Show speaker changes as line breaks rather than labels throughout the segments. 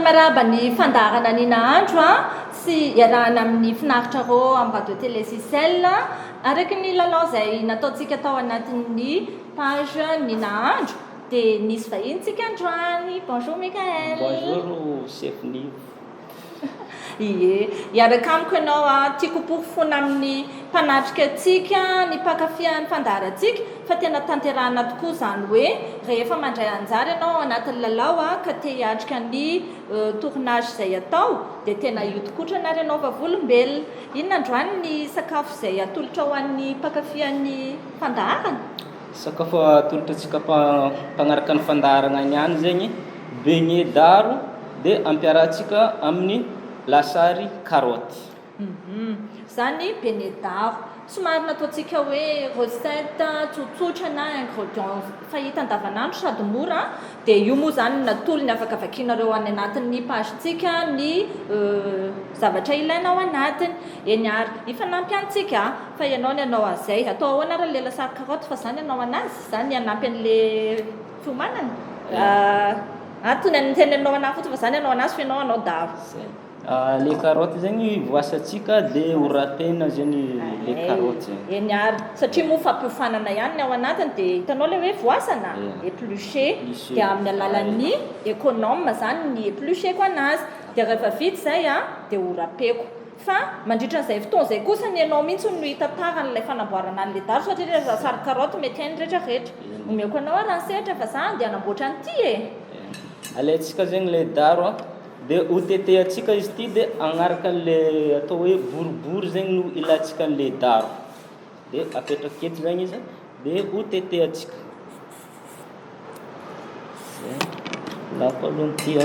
maraba ny fandarana ny nahandro sy iarahana amin'ny finaritra rô amin'ny radio télé Sisel araky ny lalao izay nataontsika tao anatin'ny page ny nahandro dia nisy vahintsika androany. Bonjour Mikael.
Bonjour chef Nivo.
Ie, iaraka amiko ianao tiako porofona amin'ny mpanatrika antsika ny mpankafia ny fandarantsika fa tena tanterahana tokoa izany hoe rehefa mandray anjara ianao anatin'ny lalao ka te hiatrika ny tournage izay atao dia tena ihodikotrana ary ianao vavolombelona. Inona androany ny sakafo izay atolotra ho an'ny mpankafia ny fandarana?
Sakafo atolotra antsika mpagnaraka ny fandarana ihany zegny beignet daro dia ampiarahantsika amin'ny lasary karoty.
Zany beignet daro somary nataontsika hoe recette tsotsotra na ingrédient fahita andavanandro sady mora dia io moa zany natolony afaka vakianareo any anatin'ny pagentsika ny zavatra ilaina ao anatiny. Eny ary ifanampy antsika fa ianao ny anao an'izay atao ahoana ary le lasary karoty fa zany ianao anazy zany hanampy an'le fiomanana tony ny tenenao anazy fotsy fa zany ianao anazy fa ianao daro.
Le karoty zegny voasantsika dia horapena zegny le karoty.
Eny ary satria moa fampiofanana ihany ny ao anatiny dia hitanao le hoe voasana épluché dia amin'ny alalan'ny économe zany ny épluché-ko anazy dia rehefa vita izay dia horapeko. Fa mandritra an'izay fotoana izay kosa ny ianao mihitsy no hitantaran'ilay fanamboarana an'le daro satria le lasary karoty mety hainy rehetrarehetra. Omeko anao raha sehatra fa za dia hanamboatra an'ity
alaintsika zegny le daro dia hotetehantsika izy ity dia agnaraka le atao hoe boribory zegny no ilantsika an'le daro dia apetraka eto zegny izy dia hotetehantsika lako aloha ty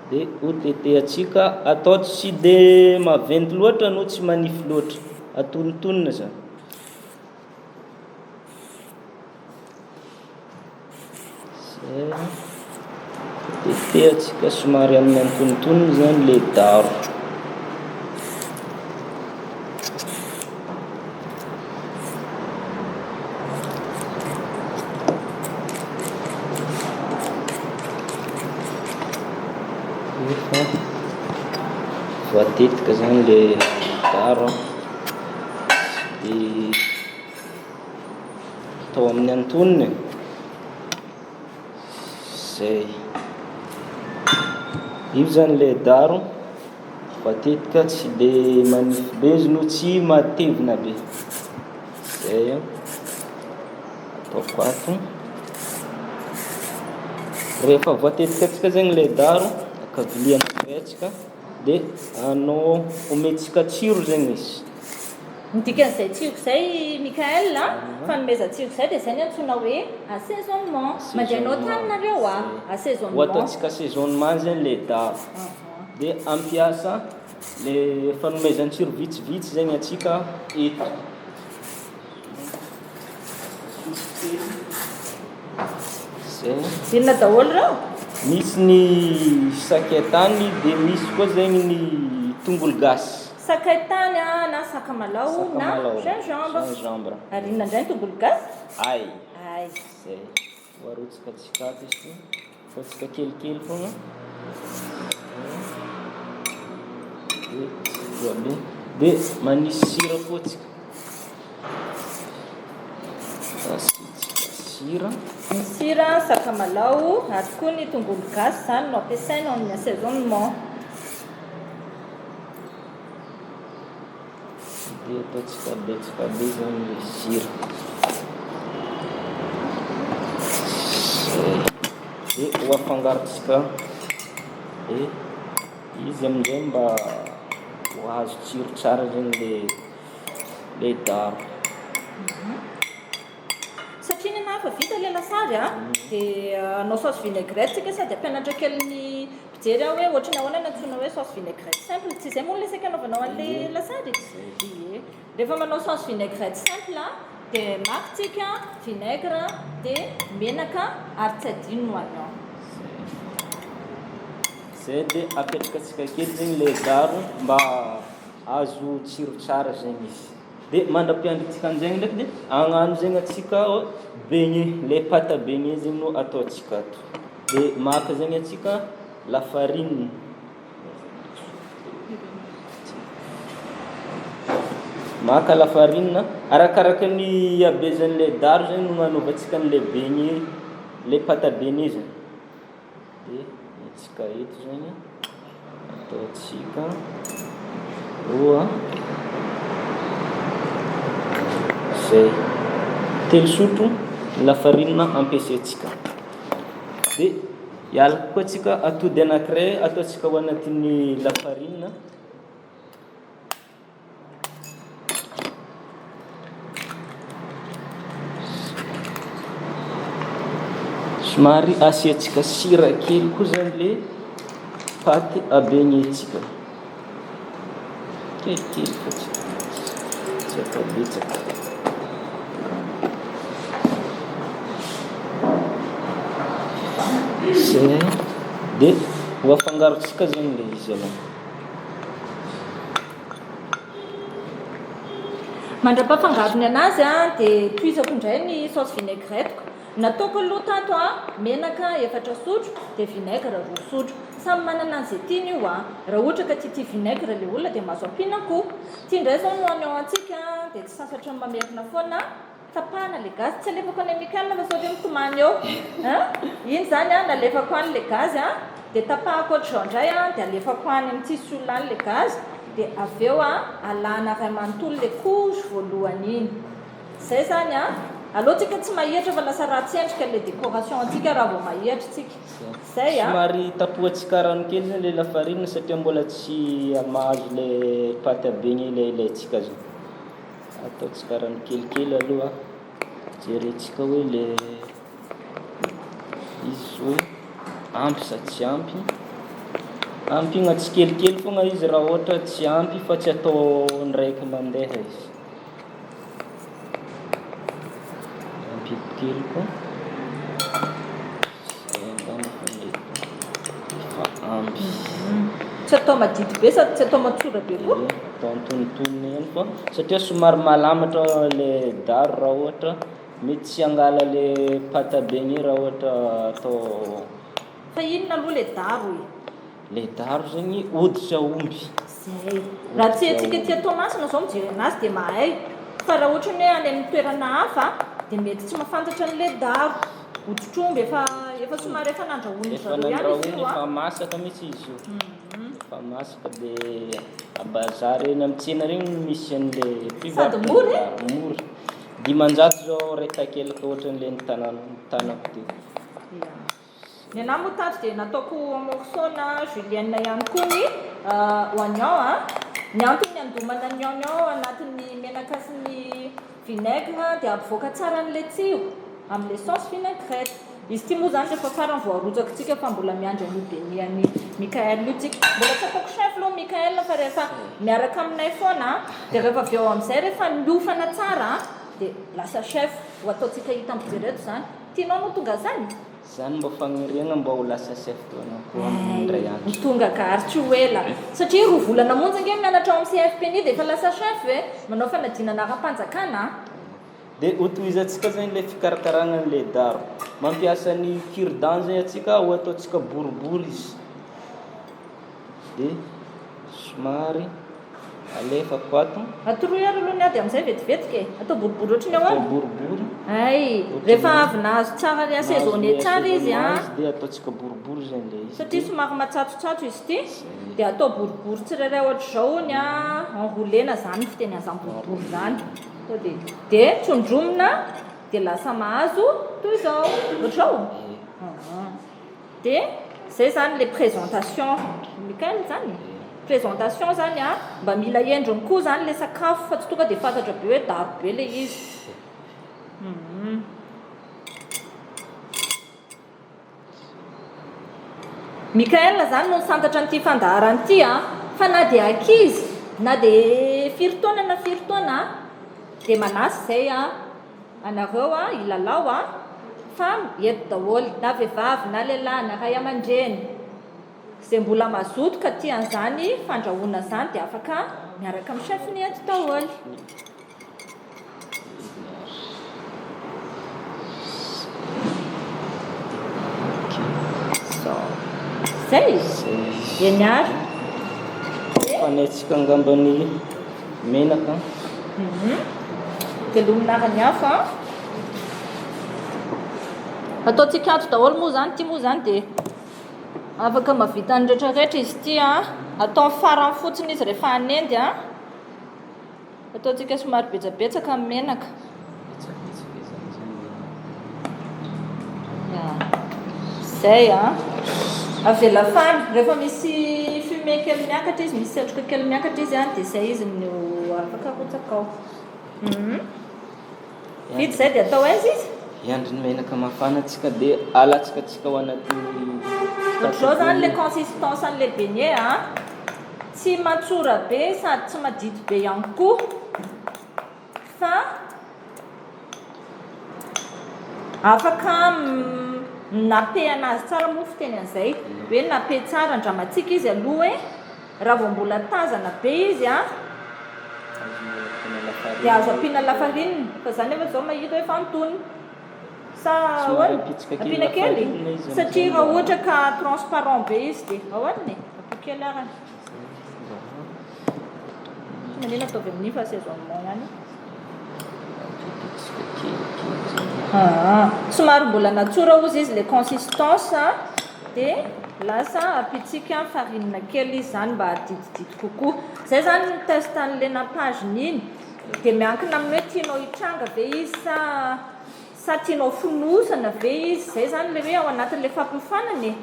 dia hotetehantsika atao tsy dia maventy loatra no tsy manify loatra atonontonona zany. Tetehantsika somary amin'ny antonontonony zany le daro. Voatetika zany le daro dia atao amin'ny antonony zay. Io zany le daro voatetika tsy dia manify be izy no tsy matevina be zay ataoko ato. Rehefa voatetika antsika zegny le daro akaviliana tsika dia anao ometsika tsiro zegny izy.
Ny dikan'izay tsiro izay Mikael fanomezan-tsiro izay dia izay ny antsoina hoe assaisonnement. Mandehanao taninareo assaisonnement.
Ataontsika assaisonnement zegny le daro dia ampiasa le fanomezan-tsiro vitsivitsy zegny antsika eto. Zay
inona daholo reo? Misy
ny sakaitany dia misy koa zegny ny tongolo gasy.
Sakaitany na sakamalaho na gingembre. Ary inona indray ny tongolo gasy?
Ay. Zay voarotsika tsikato izy ataontsika kelikely foana dia manisy sira koa tsika. Asitsika
sira, sakamalaho ary koa ny tongolo gasy zany no ampiasaina amin'ny assaisonnement.
Dia ataontsika betsaka be zany le sira dia ho afangarontsika dia izy amin'izay mba ho azo tsiro tsara zegny le daro.
Satria ny efa vita le lasary dia anao saosy vinaigrette tsika sady ampianatra kely ny mpijery hoe ohatrany ahoana ny antsoina hoe saosy vinaigrette simple tsy izay moa lesaka anaovanao an'le lasary. Rehefa manao saosy vinaigrette simple dia makintsika vinaigre dia menaka ary tsy adino no anao.
Zay dia apetrakatsika kely zegny le daro mba azo tsiro tsara zegny izy. Dia mandra-piandritsika an'izegny ndraiky dia agnano zegny atsika beignet le pâte à beignet zegny no ataontsika ato. Dia maka zegny atsika lafarine, maka lafarine arakaraka ny habezan'ilay daro zegny no anaovantsika an'ilay beignet, le pâte à beignet zany. Dia atsika eto zany ataontsika oa zay 3 sotro lafarine ampiasaintsika. Dia ialaka koa atsika atody anankiray ataontsika ao anatin'ny lafarine. Somary asiantsika sira kely koa zany le pâte à beignet-tsika. Kelikely fotsiny, tsy akabetsaka. Zay dia ho afangarontsika zany le izy aloha.
Mandrapahafangarony anazy dia toizako indray ny saosy vinaigrette. Nataoko aloha tato menaka 4 sotro dia vinaigre 2 sotro. Samy manana an'izay tiany io raha ohatra ka tia vinaigre ilay olona dia mahazo ampiana koa. Tia indray zao no anao antsika dia tsy sasatra mamerina foana tapahana le gazy. Tsy alefako any Mikael fa sao dia mitomany eo. Iny zany nalefako any le gazy dia tapahako ohatr'izao indray dia alefako any amin'ny tsisy olona any le gazy dia avy eo alana iray manontolo le couche voalohany iny. Zay zany alohantsika tsy mahihatra fa lasa ratsy endrika le décoration antsika raha vao mahihatra tsika. Zay
somary tapohantsika rano kely zany le lafarine satria mbola tsy mahazo le pâte à beignet le ilaintsika zany. Ataontsika rano kelikely aloha jerentsika hoe le izy hoe ampy sa tsy ampy. Ampy igny tsy kelikely foagna izy raha ohatra tsy ampy fa tsy atao ndraiky mandeha izy. Kely koa ampy
tsy atao madity be sady tsy atao matsora be koa.
Atao antonontonony ihany fa satria somary malamatra le daro raha ohatra mety tsy hangala le pâte à beignet raha ohatra atao.
Fa inona aloha le daro
le daro zegny hoditra omby.
Zay raha tsy antsika tia atao masina zao mijery anazy dia mahay, fa raha ohatra ny hoe any amin'ny toerana hafa dia mety tsy mahafantatra an'ilay daro. Hoditr'omby efa somary efa nandrahoiny zareo ihany izy io
efa masaka mihitsy izy io. Efa masaka dia abazary eny amin'ny tsena regny misy an'ilay
sady mora
mora 500 zao ray takelaka ohatran'ilay tanako teo.
Ny anahy moa tato dia nataoko morceau na julienne ihany koa ny oignon. Ny antony andomana ny oignon anatin'ny menaka sy ny vinaigre dia ampivoaka tsara an'ilay tsiro amin'ilay saosy vinaigrette. Izy ity moa zany rehefa farany vao arotsaka tsika fa mbola miandry an'io beignet-ny Mikael io tsika. Mbola tsy ataoko chef aloha Mikael fa rehefa miaraka aminay foana dia rehefa avy eo amin'izay rehefa miofana tsara dia lasa chef ho ataontsika hita ampijereto zany. Tianao no tonga zany?
Zany mba fagniriana mba ho lasa chef toana koa indray andro.
Tonga ka tsy ho ela satria roa volana monja nge mianatra ao amin'ny CFPN dia efa lasa chef manao fanadinana ara-panjakana.
Dia hotohizantsika zany le fikarakarana an'ilay daro. Mampiasa ny cure-dent zay atsika ho ataontsika boribory izy. Dia somary alefako ato.
Atoroy ary aloha ny ady amin'izay vetivetika atao boribory ohatry ny ahoana?
Boribory.
Ay, rehefa avy nahazo tsara ny assaisonné tsara izy
dia ataontsika boribory zany le izy.
satria somary matsatsotsatso izy ity dia atao boribory tsirairay ohatr'izao ny enroulé na zany fiteny an'izany boribory zany. Dia tsondromina dia lasa mahazo toy izao ohatr'izao. Dia zay zany le présentation Mikael zany. Présentation zany mba mila endriny koa zany le sakafo fa tsy tonga dia fantatra be hoe daro be le izy. Mikael zany no santatra an'ity fandaharana ity fa na dia ankizy na dia firy taona dia manasy zay anareo ilalao fa eto daholo na vehivavy na lehilahy na ray aman-dreny izay mbola mazoto ka tian'izany fandrahoana zany dia afaka miaraka amin'ny chef-ny eto daholo. zay eny ary
fanetsika angambany menaka
dia lominarany hafa ataontsika ato daholo moa zany ty moa zany dia afaka mavita ny rehetrarehetra izy ty atao farany fotsiny izy rehefa hanendy ataontsika somary betsabetsaka amin'ny menaka zay avela fany rehefa misy fumé kely miakatra izy misy setroka kely miakatra izy dia zay izy no afaka rotsakao vita zay dia atao aiza izy
iandry ny menaka mafana atsika dia alatsika atsika ao anatin'ny
ohatr'izao zany le consistance an'le beignet tsy matsora be sady tsy madity be ihany koa fa afaka nape anazy tsara moa fiteny an'izay hoe nape tsara andramatsika izy aloha raha vao mbola tazana be izy dia azo ampiana lafarinina fa zany efa zao mahita hoe fantonina sa ampiana kely satria raha ohatra ka transparent be izy dia ahoaniny apokely arany manina ataovy amin'ny fa saison ihany somary mbola natsora ozy izy le consistance dia lasa apitsika farinina kely izy zany mba hadididity kokoa zay zany ny teste an'le napaginy iny dia miankina amin'ny hoe tianao hitranga ve izy sa tianao fonosana ve izy zay zany le hoe ao anatin'le fampifanany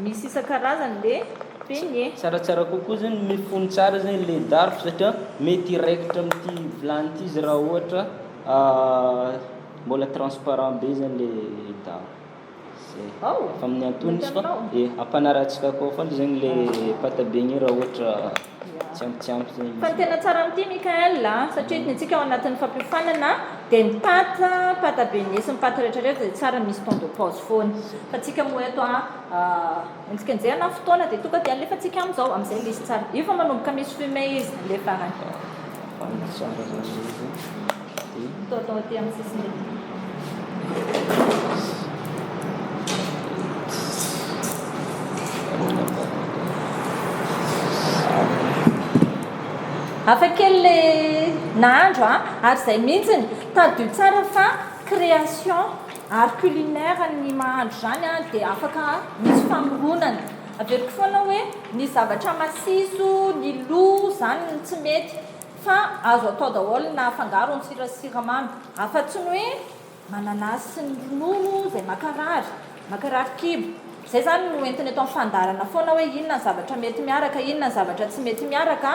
misy isan-karazany le beignet
tsaratsara kokoa zany mifono tsara zany le daro satria mety iraikitra amin'ity vilany ity izy raha ohatra mbola transparent be zany le daro fa amin'ny antonony izy fa ampanaratsika koa fana zany le pâte à beignet raha ohatra tsy ampy zany
fa ny tena tsara amin'ity Mikael satria ny antsika ao anatin'ny fampifanana dia ny pâte à beignet sy ny pâte rehetrarehetra dia tsara misy temps de pause foana fa tsika moa eto antsika anjehana fotoana dia tonga dia alefa tsika amin'izao amin'izay lisy tsara io fa manomboka misy fumé izy le farany atao aty amin'ny sisiny afakely le nahandro ary zay mihitsiny tadio tsara fa création art culinaire ny mahandro zany dia afaka misy famoronana averiko foana hoe ny zavatra masiso ny lo zany tsy mety fa azo atao daholo na afangaro ny siramamy afa-tsy ny hoe mananasy sy ny ronono zay makarary kibo zay zany no entiny atao mifandarana foana hoe inona ny zavatra mety miaraka inona ny zavatra tsy mety miaraka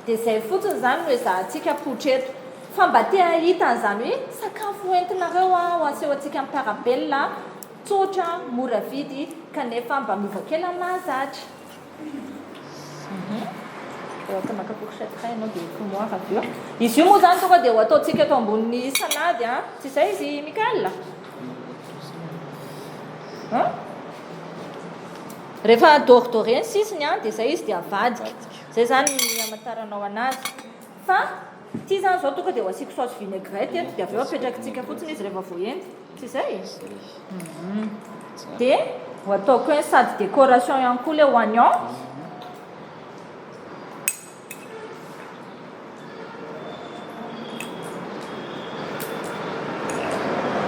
dia zay fotsiny zany no ezahantsika potreto fa mba te ahita an'izany hoe sakafo entinareo ho aseho antsika amin'ny parabella tsotra mora vidy kanefa mba miova kely amin'ny mahazatra maka fourchette ray anao dia fimoara avy eo izy io moa zany tonga dia ho ataontsika eto ambonin'ny salady tsy izay izy Mikael rehefa doré ny sisiny dia izay izy dia avadika zay zany amantaranao anazy fa ty zany zao tonga dia ho asiako saosy vinaigrette eto dia avy eo apetrakintsika fotsiny izy rehefa voendy tsy izay dia ho ataoko hoe sady décoration ihany koa le oignon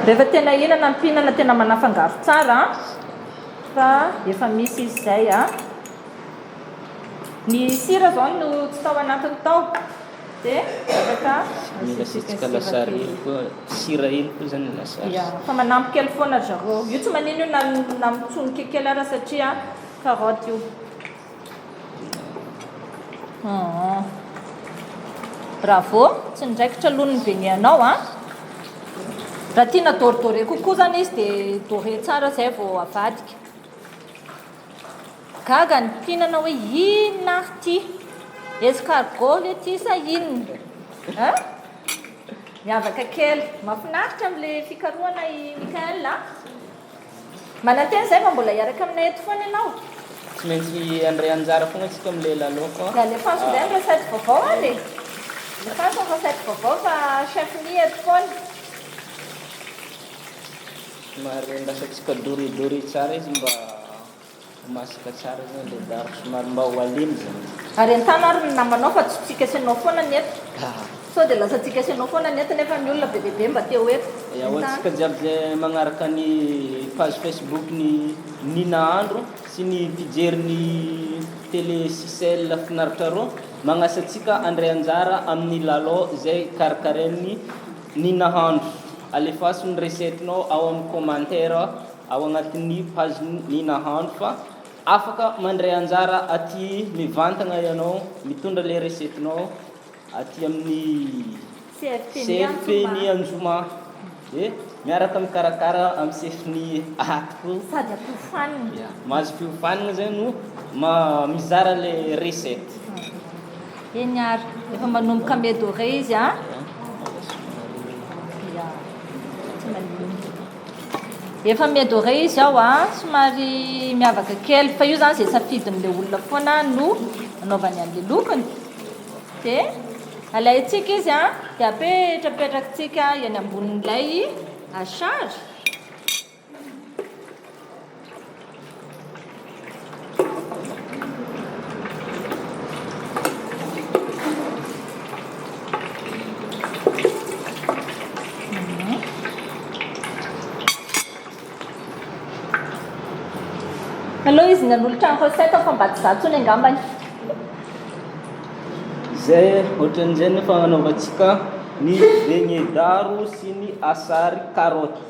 rehefa tena hinana mpihinana tena manafangaro tsara fa efa misy izy zay ny sira zao no tsy tao anatiny tao dia afaka
asitsika lasary hely koa sira hely koa zany lasary
fa manampy kely foana zareo io tsy manino io na mitsony kekely ara satria carotte io bravo tsy ndraikitra lonony beignet-anao raha tiana doré kokoa zany izy dia doré tsara zay vao avadika gaga ny mpihinana hoe inona ary ty escargot le ty sa inona miavaka kely mahafinaritra amin'le fikarohana i Mikael mananteny zay fa mbola hiaraka aminay eto foana ianao
tsy maintsy andray anjara foana atsika amin'le laloko
alefanso nday ny recette vaovao le alefanso ny recette vaovao fa chef ni eto foana
somary andasatsika doré tsara izy mba masaka tsara zany le daro somary mba ho alemy zany.
Ary an-tany ary ny namanao fa tsy tsika asianao foana ny eto so dia lasa tsika asianao foana ny eto nefa ny olona be deaibe mba teo eto
ahoantsika jiaby zay magnaraka ny page Facebook ny Ninahandro sy ny mpijery ny télé Sisel finaritra rô magnasa antsika andray anjara amin'ny lalao zay karakarain'ny Ninahandro. Alefaso ny recettenao ao amin'ny commentaire ao agnatin'ny page Ninahandro fa afaka mandray anjara aty mivantagna ianao mitondra le recettenao aty amin'ny CFP ny Anjoma dia miaraka mikarakara amin'ny sefiny atoko
sady ampofanina
mahazo fiofanina zay no mizara le recette.
Eny ary efa manomboka medore izy a efa medore izy ao a somary miavaka kely fa io zany zay safidin'le olona foana no anaovany an'le lokony dia alaitsika izy a dia apetrapetrakintsika eny ambonin'ilay achage aloha izy nanolotra ny recette fa mba tsy zatsony angambany
zay ohatran'izay nefa anaovantsika ny beignet daro sy ny asary carotte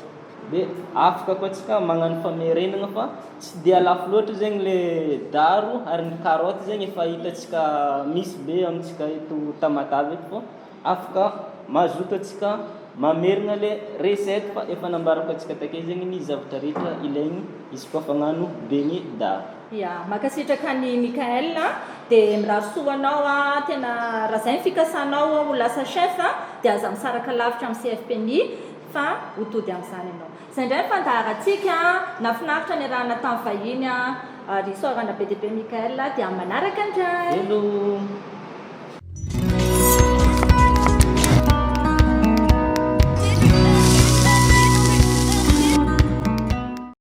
dia afaka koa antsika magnano famerenana fa tsy dia lafo loatra zegny le daro ary ny carotte zegny efa hitantsika misy be amintsika eto Tamatave eto fa afaka mazoto antsika mamerina le recette fa efa nambarako antsika takeo zegny ny zavatra rehetra ilaigny izy koa fagnano beignet daro.
Ya, makasitraka ny Mikael dia mirahasoa anao a tena raha zay ny fikasanao ho lasa chef dia aza misaraka lavitra amin'ny CFP-ny fa hotody amin'izany ianao. Izay indray ny fandaharantsika nafinaritra ny raha natao vahiny ary isaorana be dia be Mikael dia manaraka indray.
Hello.